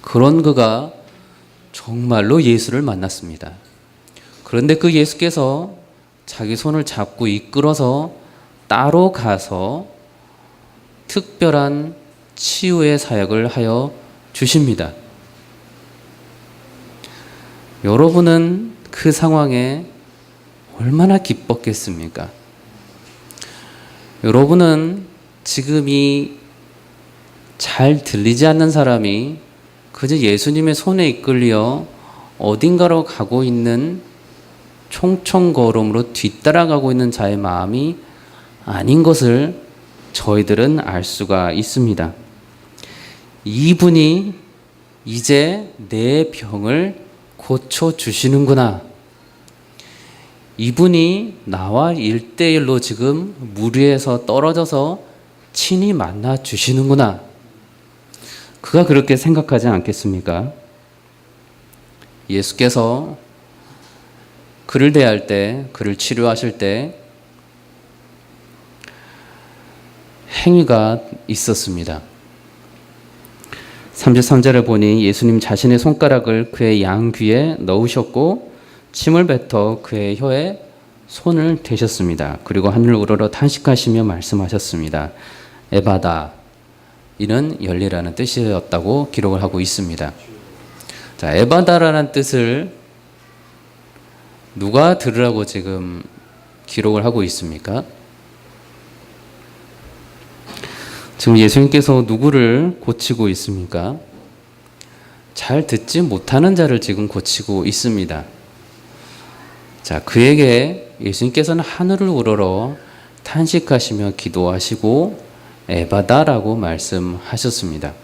그런 그가 정말로 예수를 만났습니다. 그런데 그 예수께서 자기 손을 잡고 이끌어서 따로 가서 특별한 치유의 사역을 하여 주십니다. 여러분은 그 상황에 얼마나 기뻤겠습니까? 여러분은 지금 이 잘 들리지 않는 사람이 그저 예수님의 손에 이끌려 어딘가로 가고 있는 총총걸음으로 뒤따라가고 있는 자의 마음이 아닌 것을 저희들은 알 수가 있습니다. 이분이 이제 내 병을 고쳐주시는구나. 이분이 나와 1대1로 지금 물 위에서 떨어져서 친히 만나 주시는구나. 그가 그렇게 생각하지 않겠습니까? 예수께서 그를 대할 때, 그를 치료하실 때 행위가 있었습니다. 33절에 보니 예수님 자신의 손가락을 그의 양귀에 넣으셨고 침을 뱉어 그의 혀에 손을 대셨습니다. 그리고 하늘 우러러 탄식하시며 말씀하셨습니다. 에바다, 이는 열리라는 뜻이었다고 기록을 하고 있습니다. 자, 에바다라는 뜻을 누가 들으라고 지금 기록을 하고 있습니까? 지금 예수님께서 누구를 고치고 있습니까? 잘 듣지 못하는 자를 지금 고치고 있습니다. 자, 그에게 예수님께서는 하늘을 우러러 탄식하시며 기도하시고 에바다라고 말씀하셨습니다.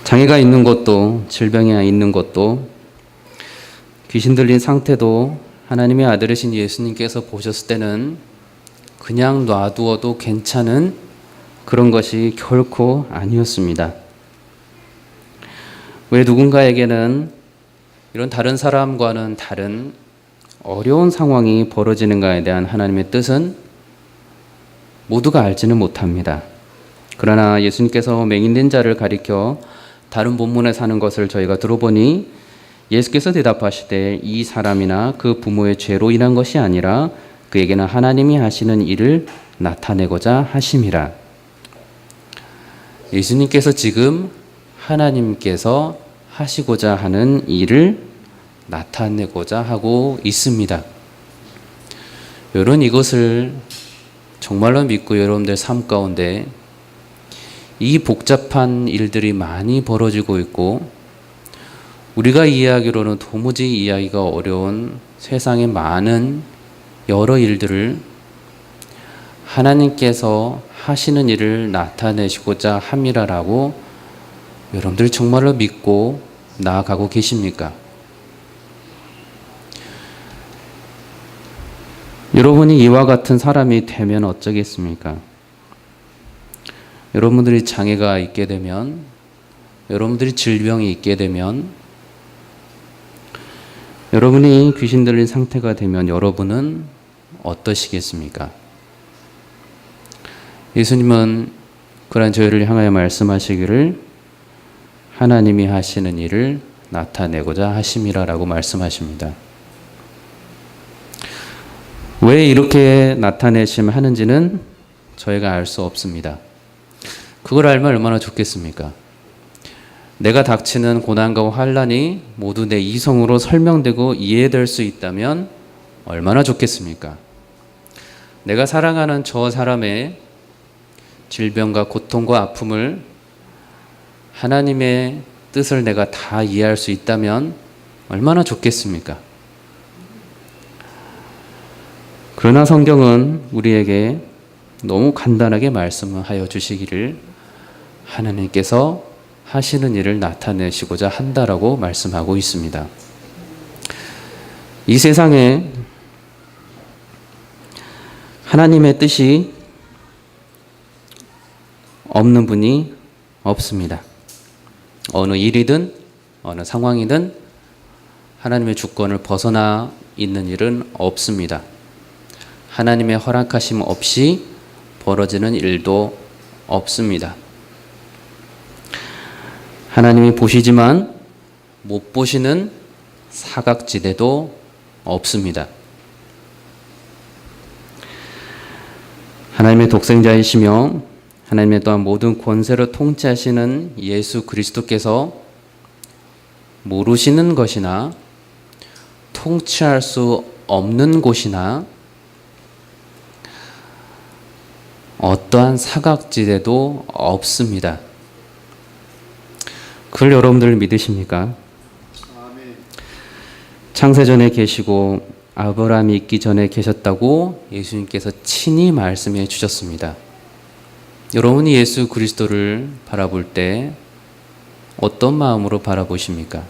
장애가 있는 것도, 질병이 있는 것도, 귀신 들린 상태도 하나님의 아들이신 예수님께서 보셨을 때는 그냥 놔두어도 괜찮은 그런 것이 결코 아니었습니다. 왜 누군가에게는 이런 다른 사람과는 다른 어려운 상황이 벌어지는가에 대한 하나님의 뜻은 모두가 알지는 못합니다. 그러나 예수님께서 맹인된 자를 가리켜 다른 본문에 사는 것을 저희가 들어보니 예수께서 대답하시되 이 사람이나 그 부모의 죄로 인한 것이 아니라 그에게는 하나님이 하시는 일을 나타내고자 하심이라. 예수님께서 지금 하나님께서 하시고자 하는 일을 나타내고자 하고 있습니다. 여러분, 이것을 정말로 믿고 여러분들 삶 가운데 이 복잡한 일들이 많이 벌어지고 있고 우리가 이해하기로는 도무지 이해하기가 어려운 세상의 많은 여러 일들을 하나님께서 하시는 일을 나타내시고자 함이라라고 여러분들이 정말로 믿고 나아가고 계십니까? 여러분이 이와 같은 사람이 되면 어쩌겠습니까? 여러분들이 장애가 있게 되면, 여러분들이 질병이 있게 되면, 여러분이 귀신 들린 상태가 되면 여러분은 어떠시겠습니까? 예수님은 그러한 저희를 향하여 말씀하시기를 하나님이 하시는 일을 나타내고자 하심이라라고 말씀하십니다. 왜 이렇게 나타내시면 하는지는 저희가 알 수 없습니다. 그걸 알면 얼마나 좋겠습니까? 내가 닥치는 고난과 환난이 모두 내 이성으로 설명되고 이해될 수 있다면 얼마나 좋겠습니까? 내가 사랑하는 저 사람의 질병과 고통과 아픔을 하나님의 뜻을 내가 다 이해할 수 있다면 얼마나 좋겠습니까? 그러나 성경은 우리에게 너무 간단하게 말씀하여 주시기를 하나님께서 하시는 일을 나타내시고자 한다라고 말씀하고 있습니다. 이 세상에 하나님의 뜻이 없는 분이 없습니다. 어느 일이든 어느 상황이든 하나님의 주권을 벗어나 있는 일은 없습니다. 하나님의 허락하심 없이 벌어지는 일도 없습니다. 하나님이 보시지만 못 보시는 사각지대도 없습니다. 하나님의 독생자이시며 하나님의 또한 모든 권세를 통치하시는 예수 그리스도께서 모르시는 것이나 통치할 수 없는 곳이나 어떠한 사각지대도 없습니다. 그걸 여러분들 믿으십니까? 창세전에 계시고 아브라함이 있기 전에 계셨다고 예수님께서 친히 말씀해 주셨습니다. 여러분이 예수 그리스도를 바라볼 때 어떤 마음으로 바라보십니까?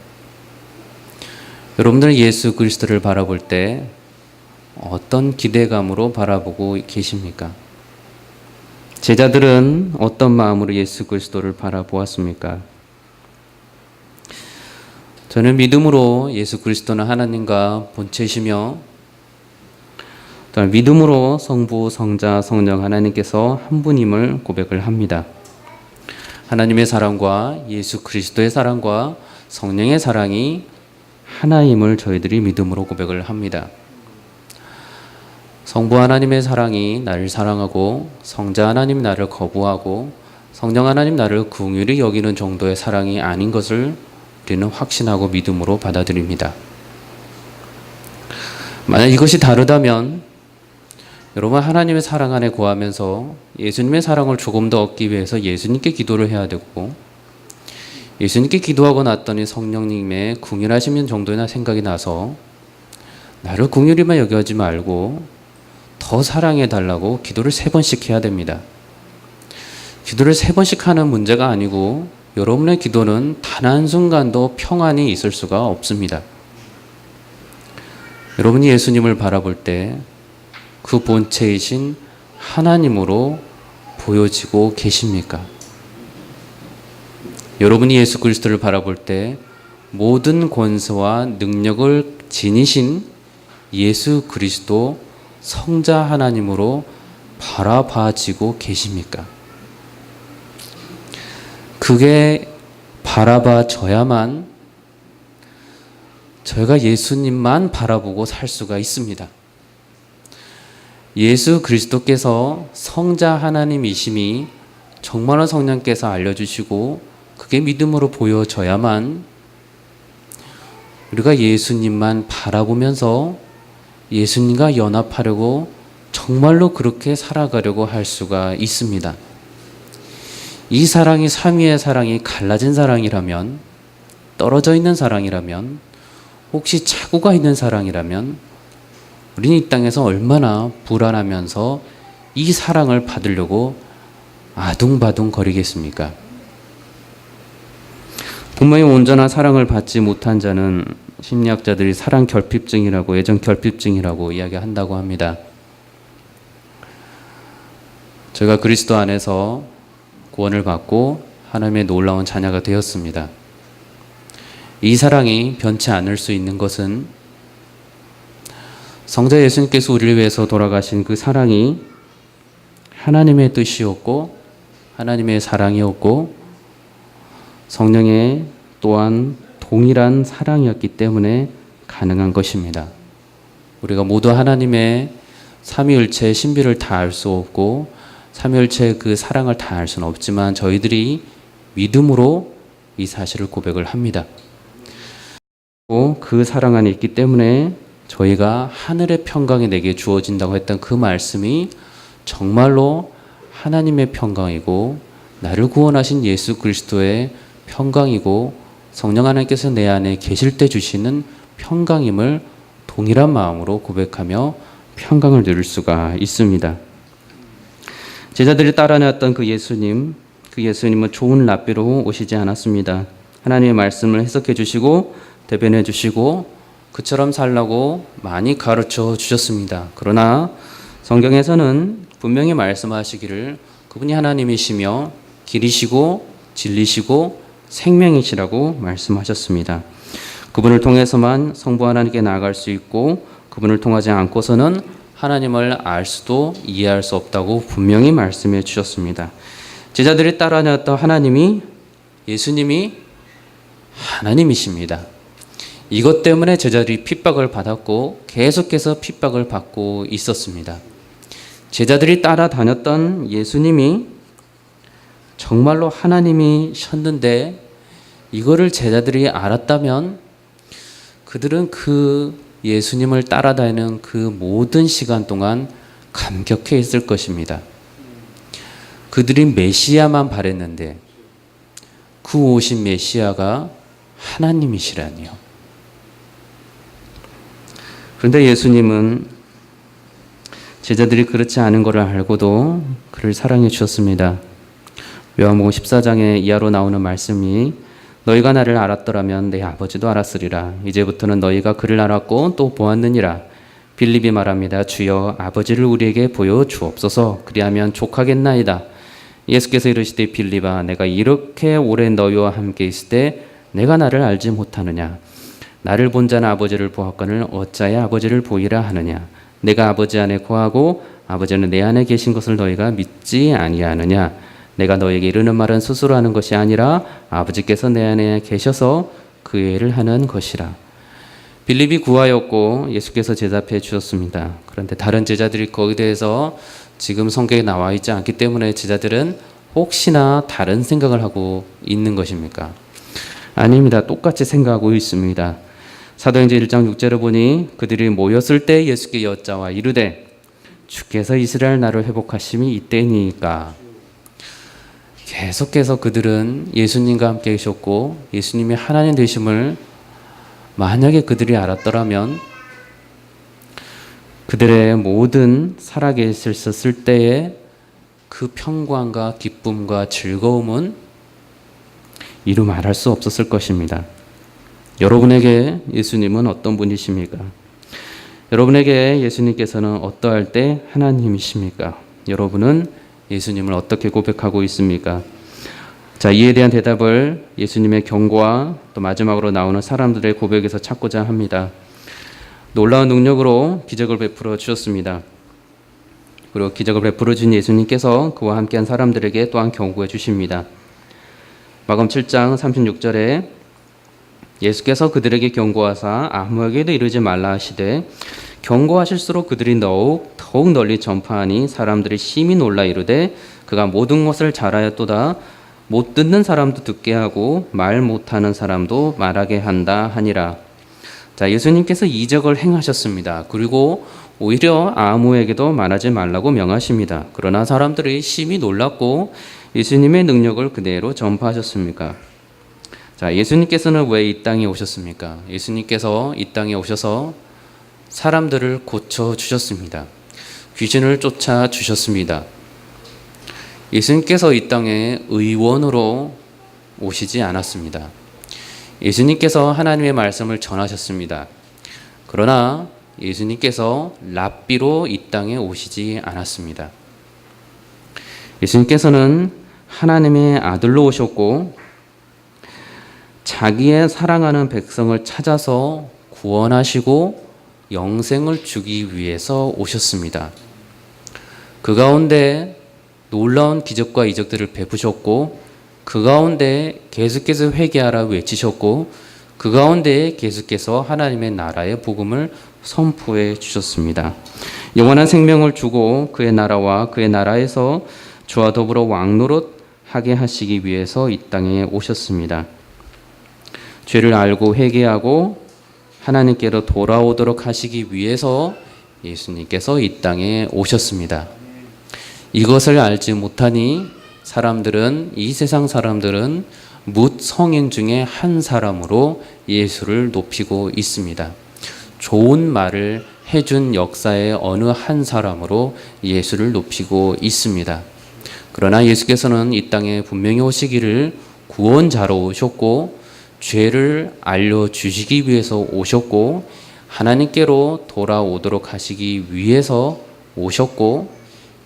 여러분들은 예수 그리스도를 바라볼 때 어떤 기대감으로 바라보고 계십니까? 제자들은 어떤 마음으로 예수 그리스도를 바라보았습니까? 저는 믿음으로 예수 그리스도는 하나님과 본체이시며 또한 믿음으로 성부, 성자, 성령 하나님께서 한 분임을 고백을 합니다. 하나님의 사랑과 예수 그리스도의 사랑과 성령의 사랑이 하나임을 저희들이 믿음으로 고백을 합니다. 성부 하나님의 사랑이 나를 사랑하고 성자 하나님 나를 거부하고 성령 하나님 나를 긍휼히 여기는 정도의 사랑이 아닌 것을 우리는 확신하고 믿음으로 받아들입니다. 만약 이것이 다르다면 여러분 하나님의 사랑 안에 거하면서 예수님의 사랑을 조금 더 얻기 위해서 예수님께 기도를 해야 되고 예수님께 기도하고 났더니 성령님의 긍휼하시면 정도나 생각이 나서 나를 긍휼히만 여겨하지 말고 더 사랑해 달라고 기도를 3번씩 해야 됩니다. 기도를 3번씩 하는 문제가 아니고 여러분의 기도는 단 한순간도 평안이 있을 수가 없습니다. 여러분이 예수님을 바라볼 때 그 본체이신 하나님으로 보여지고 계십니까? 여러분이 예수 그리스도를 바라볼 때 모든 권세와 능력을 지니신 예수 그리스도 성자 하나님으로 바라봐지고 계십니까? 그게 바라봐져야만 저희가 예수님만 바라보고 살 수가 있습니다. 예수 그리스도께서 성자 하나님이심이 정말로 성령께서 알려주시고 그게 믿음으로 보여져야만 우리가 예수님만 바라보면서 예수님과 연합하려고 정말로 그렇게 살아가려고 할 수가 있습니다. 이 사랑이 삼위의 사랑이 갈라진 사랑이라면, 떨어져 있는 사랑이라면, 혹시 착오가 있는 사랑이라면 우리는 이 땅에서 얼마나 불안하면서 이 사랑을 받으려고 아둥바둥 거리겠습니까? 부모의 온전한 사랑을 받지 못한 자는 심리학자들이 사랑 결핍증이라고, 애정 결핍증이라고 이야기한다고 합니다. 제가 그리스도 안에서 구원을 받고 하나님의 놀라운 자녀가 되었습니다. 이 사랑이 변치 않을 수 있는 것은 성자 예수님께서 우리를 위해서 돌아가신 그 사랑이 하나님의 뜻이었고 하나님의 사랑이었고 성령의 또한 동일한 사랑이었기 때문에 가능한 것입니다. 우리가 모두 하나님의 삼위일체의 신비를 다 알 수 없고 삼위일체의 그 사랑을 다 알 수는 없지만 저희들이 믿음으로 이 사실을 고백을 합니다. 그 사랑 안에 있기 때문에 저희가 하늘의 평강이 내게 주어진다고 했던 그 말씀이 정말로 하나님의 평강이고 나를 구원하신 예수 그리스도의 평강이고 성령 하나님께서 내 안에 계실 때 주시는 평강임을 동일한 마음으로 고백하며 평강을 누릴 수가 있습니다. 제자들이 따라내었던 그 예수님은 좋은 랍비로 오시지 않았습니다. 하나님의 말씀을 해석해 주시고 대변해 주시고 그처럼 살라고 많이 가르쳐 주셨습니다. 그러나 성경에서는 분명히 말씀하시기를 그분이 하나님이시며 길이시고 진리시고 생명이시라고 말씀하셨습니다. 그분을 통해서만 성부 하나님께 나아갈 수 있고 그분을 통하지 않고서는 하나님을 알 수도 이해할 수 없다고 분명히 말씀해 주셨습니다. 제자들이 따라내었던 하나님이 예수님이 하나님이십니다. 이것 때문에 제자들이 핍박을 받았고 계속해서 핍박을 받고 있었습니다. 제자들이 따라다녔던 예수님이 정말로 하나님이셨는데 이거를 제자들이 알았다면 그들은 그 예수님을 따라다니는 그 모든 시간 동안 감격해 있을 것입니다. 그들이 메시아만 바랬는데 그 오신 메시아가 하나님이시라니요. 그런데 예수님은 제자들이 그렇지 않은 것을 알고도 그를 사랑해 주셨습니다. 요한복음 14장에 이하로 나오는 말씀이 너희가 나를 알았더라면 내 아버지도 알았으리라. 이제부터는 너희가 그를 알았고 또 보았느니라. 빌립이 말합니다. 주여 아버지를 우리에게 보여 주옵소서. 그리하면 족하겠나이다. 예수께서 이르시되 빌립아 내가 이렇게 오래 너희와 함께 있을 때 내가 나를 알지 못하느냐. 나를 본 자는 아버지를 보았거늘 어찌하여 아버지를 보이라 하느냐. 내가 아버지 안에 거하고 아버지는 내 안에 계신 것을 너희가 믿지 아니하느냐. 내가 너에게 이르는 말은 스스로 하는 것이 아니라 아버지께서 내 안에 계셔서 그 일을 하는 것이라. 빌립이 구하였고 예수께서 대답해 주셨습니다. 그런데 다른 제자들이 거기에 대해서 지금 성경에 나와 있지 않기 때문에 제자들은 혹시나 다른 생각을 하고 있는 것입니까? 아닙니다. 똑같이 생각하고 있습니다. 사도행전 1장 6절을 보니 그들이 모였을 때 예수께 여짜와 이르되 주께서 이스라엘 나라를 회복하심이 이때니까. 계속해서 그들은 예수님과 함께 계셨고 예수님이 하나님 되심을 만약에 그들이 알았더라면 그들의 모든 살아계셨을 때의 그 평강과 기쁨과 즐거움은 이루 말할 수 없었을 것입니다. 여러분에게 예수님은 어떤 분이십니까? 여러분에게 예수님께서는 어떠할 때 하나님이십니까? 여러분은 예수님을 어떻게 고백하고 있습니까? 자, 이에 대한 대답을 예수님의 경고와 또 마지막으로 나오는 사람들의 고백에서 찾고자 합니다. 놀라운 능력으로 기적을 베풀어 주셨습니다. 그리고 기적을 베풀어 준 예수님께서 그와 함께한 사람들에게 또한 경고해 주십니다. 마가복음 7장 36절에 예수께서 그들에게 경고하사 아무에게도 이르지 말라 하시되 경고하실수록 그들이 더욱 널리 전파하니 사람들이 심히 놀라 이르되 그가 모든 것을 잘하였도다. 못 듣는 사람도 듣게 하고 말 못하는 사람도 말하게 한다 하니라. 자, 예수님께서 이적을 행하셨습니다. 그리고 오히려 아무에게도 말하지 말라고 명하십니다. 그러나 사람들이 심히 놀랐고 예수님의 능력을 그대로 전파하셨습니까? 자, 예수님께서는 왜 이 땅에 오셨습니까? 예수님께서 이 땅에 오셔서 사람들을 고쳐 주셨습니다. 귀신을 쫓아 주셨습니다. 예수님께서 이 땅에 의원으로 오시지 않았습니다. 예수님께서 하나님의 말씀을 전하셨습니다. 그러나 예수님께서 랍비로 이 땅에 오시지 않았습니다. 예수님께서는 하나님의 아들로 오셨고 자기의 사랑하는 백성을 찾아서 구원하시고 영생을 주기 위해서 오셨습니다. 그 가운데 놀라운 기적과 이적들을 베푸셨고 그 가운데 계속해서 회개하라 외치셨고 그 가운데 계속해서 하나님의 나라의 복음을 선포해 주셨습니다. 영원한 생명을 주고 그의 나라와 그의 나라에서 주와 더불어 왕노릇하게 하시기 위해서 이 땅에 오셨습니다. 죄를 알고 회개하고 하나님께로 돌아오도록 하시기 위해서 예수님께서 이 땅에 오셨습니다. 이것을 알지 못하니 이 세상 사람들은 뭇 성인 중에 한 사람으로 예수를 높이고 있습니다. 좋은 말을 해준 역사의 어느 한 사람으로 예수를 높이고 있습니다. 그러나 예수께서는 이 땅에 분명히 오시기를 구원자로 오셨고 죄를 알려주시기 위해서 오셨고 하나님께로 돌아오도록 하시기 위해서 오셨고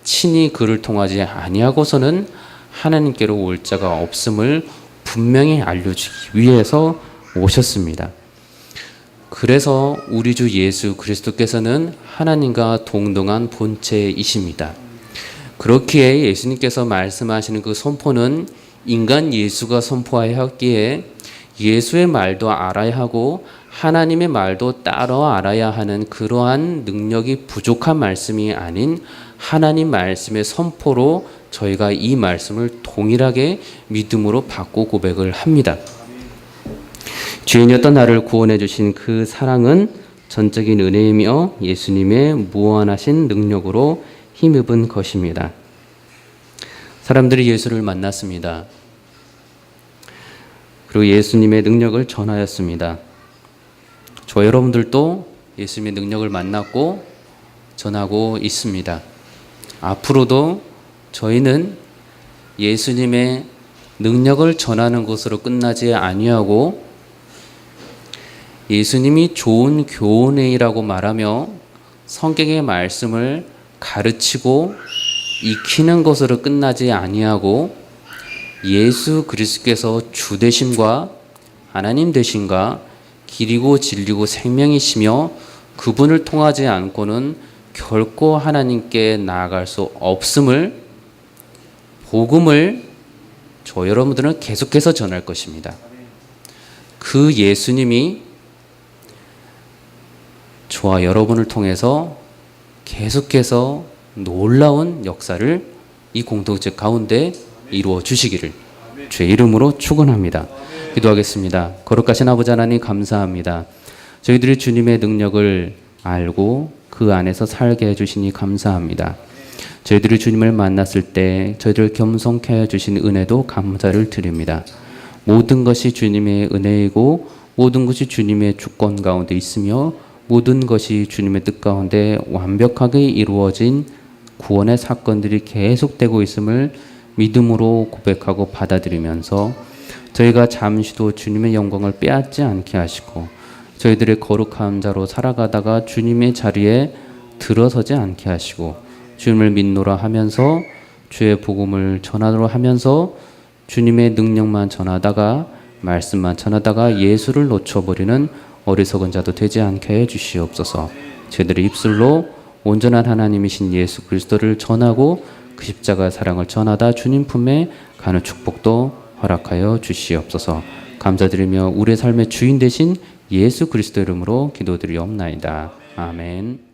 친히 그를 통하지 아니하고서는 하나님께로 올 자가 없음을 분명히 알려주기 위해서 오셨습니다. 그래서 우리 주 예수 그리스도께서는 하나님과 동등한 본체이십니다. 그렇기에 예수님께서 말씀하시는 그 선포는 인간 예수가 선포하여 했기에 예수의 말도 알아야 하고 하나님의 말도 따라 알아야 하는 그러한 능력이 부족한 말씀이 아닌 하나님 말씀의 선포로 저희가 이 말씀을 동일하게 믿음으로 받고 고백을 합니다. 죄인이었던 나를 구원해 주신 그 사랑은 전적인 은혜이며 예수님의 무한하신 능력으로 힘입은 것입니다. 사람들이 예수를 만났습니다. 그리고 예수님의 능력을 전하였습니다. 저 여러분들도 예수님의 능력을 만났고 전하고 있습니다. 앞으로도 저희는 예수님의 능력을 전하는 것으로 끝나지 아니하고 예수님이 좋은 교훈이라고 말하며 성경의 말씀을 가르치고 익히는 것으로 끝나지 아니하고 예수 그리스도께서 주 되심과 하나님 되심과 길이고 진리고 생명이시며 그분을 통하지 않고는 결코 하나님께 나아갈 수 없음을 복음을 저 여러분들은 계속해서 전할 것입니다. 그 예수님이 저와 여러분을 통해서 계속해서 놀라운 역사를 이 공동체 가운데 이루어 주시기를 주의 이름으로 축원합니다. 기도하겠습니다. 거룩하신 아버지 하나님 감사합니다. 저희들이 주님의 능력을 알고 그 안에서 살게 해주시니 감사합니다. 저희들이 주님을 만났을 때 저희들을 겸손케 해주신 은혜도 감사를 드립니다. 모든 것이 주님의 은혜이고 모든 것이 주님의 주권 가운데 있으며 모든 것이 주님의 뜻 가운데 완벽하게 이루어진 구원의 사건들이 계속되고 있음을 믿음으로 고백하고 받아들이면서 저희가 잠시도 주님의 영광을 빼앗지 않게 하시고 저희들의 거룩한 자로 살아가다가 주님의 자리에 들어서지 않게 하시고 주님을 믿노라 하면서 주의 복음을 전하도록 하면서 주님의 능력만 전하다가 말씀만 전하다가 예수를 놓쳐버리는 어리석은 자도 되지 않게 해주시옵소서. 저희들의 입술로 온전한 하나님이신 예수 그리스도를 전하고 그 십자가 사랑을 전하다 주님 품에 가는 축복도 허락하여 주시옵소서. 감사드리며 우리의 삶의 주인 되신 예수 그리스도 이름으로 기도드리옵나이다. 아멘.